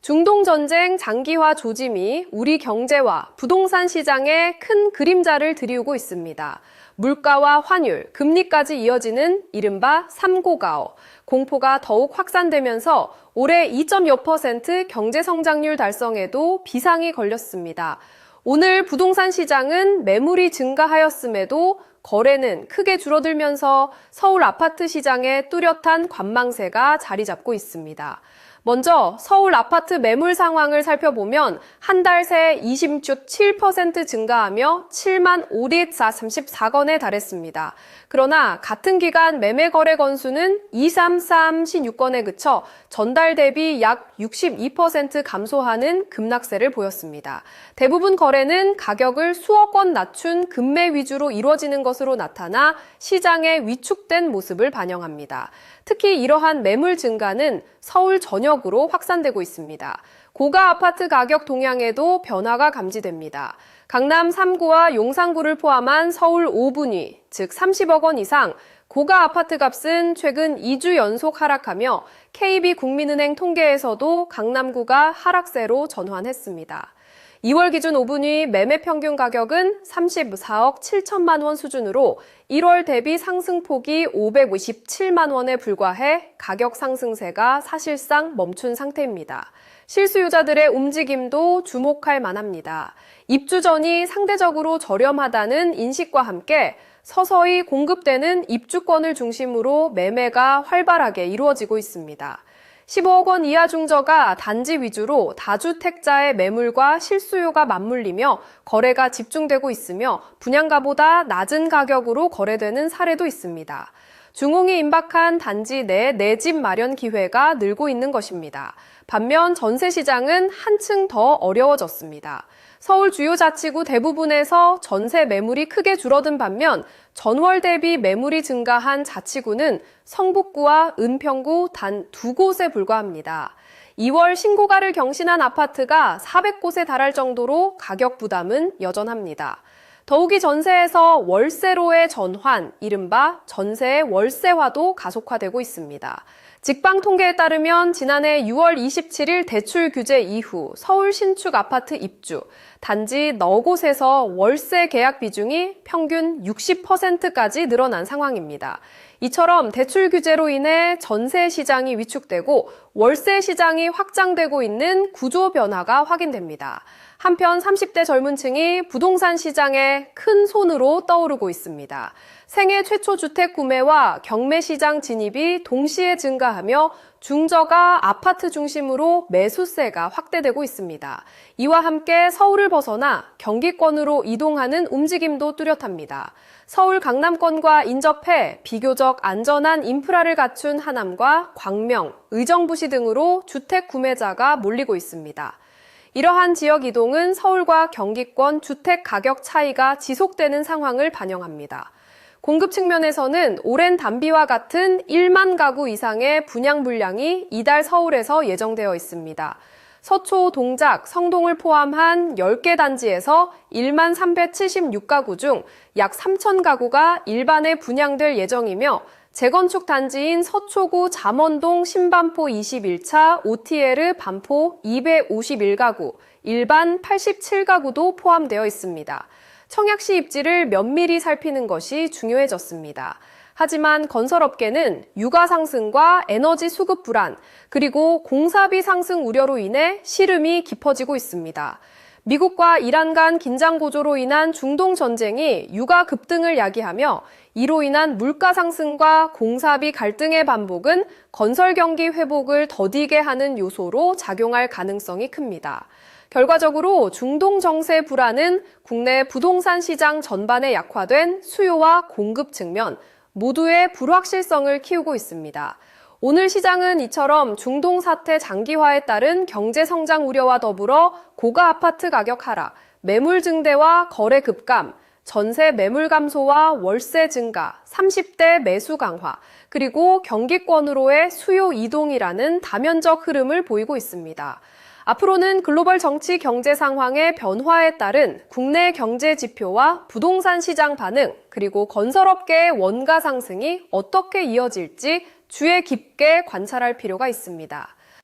중동전쟁 장기화 조짐이 우리 경제와 부동산 시장에 큰 그림자를 들이우고 있습니다. 물가와 환율, 금리까지 이어지는 이른바 삼고가어, 공포가 더욱 확산되면서 올해 2.6% 경제성장률 달성에도 비상이 걸렸습니다. 오늘 부동산 시장은 매물이 증가하였음에도 거래는 크게 줄어들면서 서울 아파트 시장에 뚜렷한 관망세가 자리 잡고 있습니다. 먼저 서울 아파트 매물 상황을 살펴보면 한 달 새 26.7% 증가하며 7만 5,434건에 달했습니다. 그러나 같은 기간 매매 거래 건수는 23356건에 그쳐 전달 대비 약 62% 감소하는 급락세를 보였습니다. 대부분 거래는 가격을 수억 원 낮춘 급매 위주로 이루어지는 것으로 나타나 시장의 위축된 모습을 반영합니다. 특히 이러한 매물 증가는 서울 전역으로 확산되고 있습니다. 고가 아파트 가격 동향에도 변화가 감지됩니다. 강남 3구와 용산구를 포함한 서울 5분위, 즉 30억 원 이상 고가 아파트 값은 최근 2주 연속 하락하며 KB국민은행 통계에서도 강남구가 하락세로 전환했습니다. 2월 기준 5분위 매매 평균 가격은 34억 7천만 원 수준으로 1월 대비 상승폭이 557만 원에 불과해 가격 상승세가 사실상 멈춘 상태입니다. 실수요자들의 움직임도 주목할 만합니다. 입주 전이 상대적으로 저렴하다는 인식과 함께 서서히 공급되는 입주권을 중심으로 매매가 활발하게 이루어지고 있습니다. 15억 원 이하 중저가 단지 위주로 다주택자의 매물과 실수요가 맞물리며 거래가 집중되고 있으며 분양가보다 낮은 가격으로 거래되는 사례도 있습니다. 중홍이 임박한 단지 내 내 집 마련 기회가 늘고 있는 것입니다. 반면 전세 시장은 한층 더 어려워졌습니다. 서울 주요 자치구 대부분에서 전세 매물이 크게 줄어든 반면 전월 대비 매물이 증가한 자치구는 성북구와 은평구 단 2곳에 불과합니다. 2월 신고가를 경신한 아파트가 400곳에 달할 정도로 가격 부담은 여전합니다. 더욱이 전세에서 월세로의 전환, 이른바 전세의 월세화도 가속화되고 있습니다. 직방 통계에 따르면 지난해 6월 27일 대출 규제 이후 서울 신축 아파트 입주, 단지 4곳에서 월세 계약 비중이 평균 60%까지 늘어난 상황입니다. 이처럼 대출 규제로 인해 전세 시장이 위축되고 월세 시장이 확장되고 있는 구조 변화가 확인됩니다. 한편 30대 젊은 층이 부동산 시장에 큰 손으로 떠오르고 있습니다. 생애 최초 주택 구매와 경매 시장 진입이 동시에 증가하며 중저가 아파트 중심으로 매수세가 확대되고 있습니다. 이와 함께 서울을 벗어나 경기권으로 이동하는 움직임도 뚜렷합니다. 서울 강남권과 인접해 비교적 안전한 인프라를 갖춘 하남과 광명, 의정부시 등으로 주택 구매자가 몰리고 있습니다. 이러한 지역 이동은 서울과 경기권 주택 가격 차이가 지속되는 상황을 반영합니다. 공급 측면에서는 오랜 단비와 같은 1만 가구 이상의 분양 물량이 이달 서울에서 예정되어 있습니다. 서초, 동작, 성동을 포함한 10개 단지에서 1만 376가구 중 약 3천 가구가 일반에 분양될 예정이며 재건축 단지인 서초구 잠원동 신반포 21차 OTL 반포 251가구, 일반 87가구도 포함되어 있습니다. 청약시 입지를 면밀히 살피는 것이 중요해졌습니다. 하지만 건설업계는 유가 상승과 에너지 수급 불안, 그리고 공사비 상승 우려로 인해 시름이 깊어지고 있습니다. 미국과 이란 간 긴장 고조로 인한 중동 전쟁이 유가 급등을 야기하며 이로 인한 물가 상승과 공사비 갈등의 반복은 건설 경기 회복을 더디게 하는 요소로 작용할 가능성이 큽니다. 결과적으로 중동 정세 불안은 국내 부동산 시장 전반에 약화된 수요와 공급 측면 모두의 불확실성을 키우고 있습니다. 오늘 시장은 이처럼 중동 사태 장기화에 따른 경제 성장 우려와 더불어 고가 아파트 가격 하락, 매물 증대와 거래 급감, 전세 매물 감소와 월세 증가, 30대 매수 강화, 그리고 경기권으로의 수요 이동이라는 다면적 흐름을 보이고 있습니다. 앞으로는 글로벌 정치 경제 상황의 변화에 따른 국내 경제 지표와 부동산 시장 반응, 그리고 건설업계의 원가 상승이 어떻게 이어질지 주의 깊게 관찰할 필요가 있습니다.